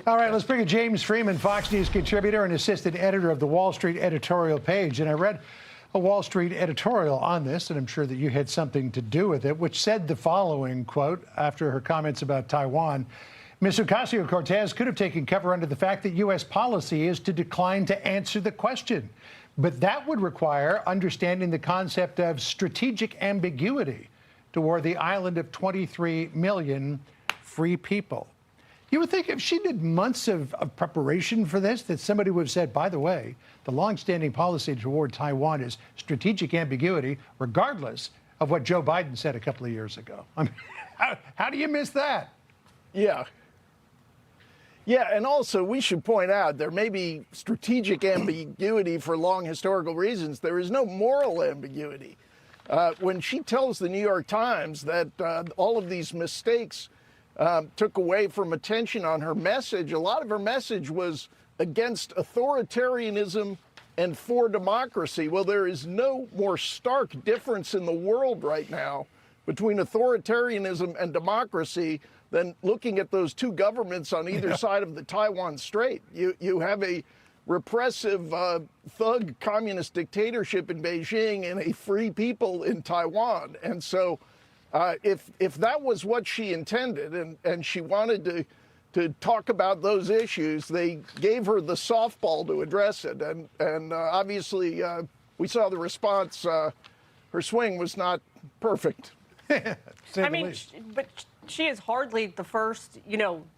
All right, let's bring in James Freeman, Fox News contributor and assistant editor of the Wall Street editorial page. And I read a Wall Street editorial on this, and I'm sure that you had something to do with it, which said the following, quote, after her comments about Taiwan: Ms. Ocasio-Cortez could have taken cover under the fact that U.S. policy is to decline to answer the question. But that would require understanding the concept of strategic ambiguity toward the island of 23 million free people. You would think if she did months of preparation for this, that somebody would have said, by the way, the longstanding policy toward Taiwan is strategic ambiguity, regardless of what Joe Biden said a couple of years ago. I mean, how do you miss that? Yeah. Yeah, and also we should point out there may be strategic ambiguity for long historical reasons. There is no moral ambiguity. When she tells the New York Times that all of these mistakes took away from attention on her message, a lot of her message was against authoritarianism and for democracy. Well, there is no more stark difference in the world right now between authoritarianism and democracy than looking at those two governments on either side of the Taiwan Strait. You have a repressive thug communist dictatorship in Beijing and a free people in Taiwan. And so if that was what she intended and she wanted to talk about those issues, they gave her the softball to address it. And obviously, we saw the response. Her swing was not perfect. I mean, but she is hardly the first,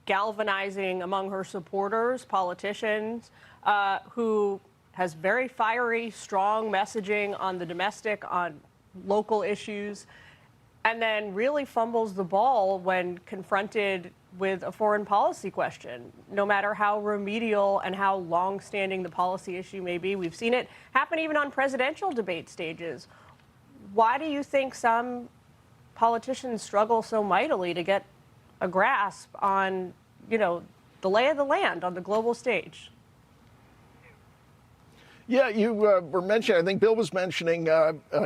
galvanizing among her supporters, politicians, who has very fiery, strong messaging on the domestic, on local issues, and then really fumbles the ball when confronted with a foreign policy question, no matter how remedial and how long-standing the policy issue may be. We've seen it happen even on presidential debate stages. Why do you think some politicians struggle so mightily to get a grasp on, the lay of the land on the global stage? Yeah, you were mentioning, I think Bill was mentioning,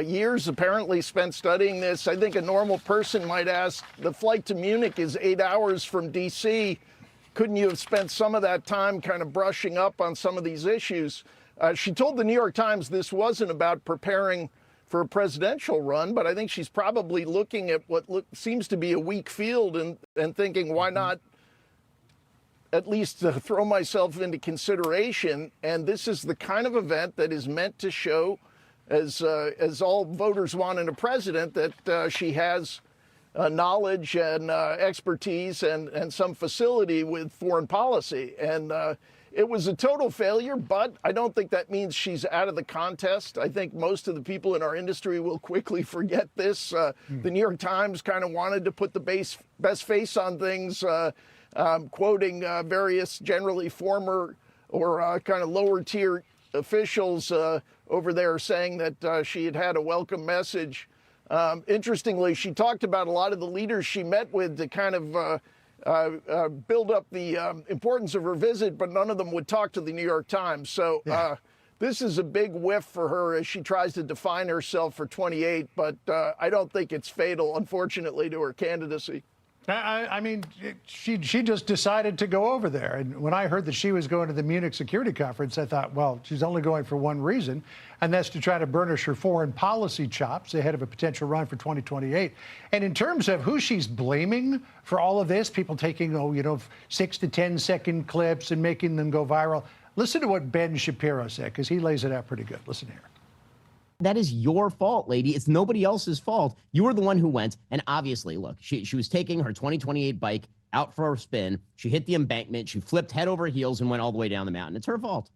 years apparently spent studying this. I think a normal person might ask, the flight to Munich is 8 hours from D.C. Couldn't you have spent some of that time kind of brushing up on some of these issues? She told the New York Times this wasn't about preparing for a presidential run, but I think she's probably looking at what seems to be a weak field and thinking, why not at least throw myself into consideration? And this is the kind of event that is meant to show, as all voters want in a president, that she has knowledge and expertise and some facility with foreign policy. And it was a total failure, but I don't think that means she's out of the contest. I think most of the people in our industry will quickly forget this. The New York Times kind of wanted to put the best face on things, quoting various generally former or kind of lower tier officials over there saying that she had a welcome message. Interestingly, she talked about a lot of the leaders she met with to kind of build up the importance of her visit, but none of them would talk to the New York Times. So this is a big whiff for her as she tries to define herself for 28, but I don't think it's fatal, unfortunately, to her candidacy. I mean, she just decided to go over there. And when I heard that she was going to the Munich Security Conference, I thought, well, she's only going for one reason, and that's to try to burnish her foreign policy chops ahead of a potential run for 2028. And in terms of who she's blaming for all of this, people taking, 6 to 10 second clips and making them go viral. Listen to what Ben Shapiro said, because he lays it out pretty good. Listen here. That is your fault, lady. It's nobody else's fault. You were the one who went. And obviously, look, she was taking her 2028 bike out for a spin. She hit the embankment. She flipped head over heels and went all the way down the mountain. It's her fault.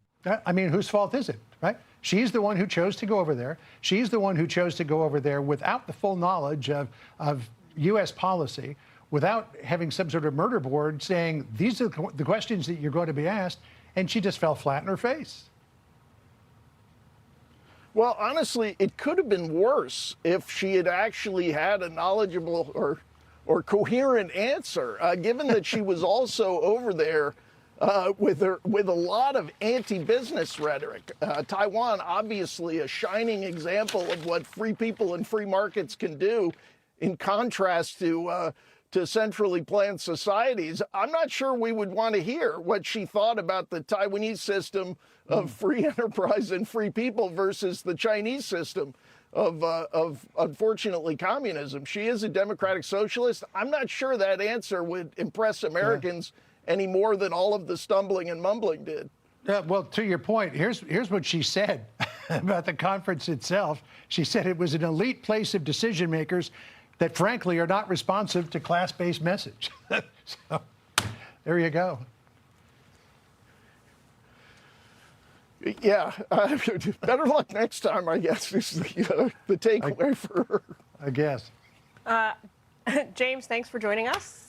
I mean, whose fault is it, right? She's the one who chose to go over there. She's the one who chose to go over there without the full knowledge of U.S. policy, without having some sort of murder board saying, these are the questions that you're going to be asked. And she just fell flat in her face. Well, honestly, it could have been worse if she had actually had a knowledgeable or coherent answer, given that she was also over there with a lot of anti-business rhetoric. Taiwan, obviously a shining example of what free people and free markets can do, in contrast to to centrally planned societies, I'm not sure we would want to hear what she thought about the Taiwanese system of free enterprise and free people versus the Chinese system of unfortunately communism. She is a democratic socialist. I'm not sure that answer would impress Americans any more than all of the stumbling and mumbling did. Well, to your point, here's what she said about the conference itself. She said it was an elite place of decision makers that, frankly, are not responsive to class-based message. So there you go. Yeah, better luck next time, I guess, is the takeaway for her. I guess. James, thanks for joining us.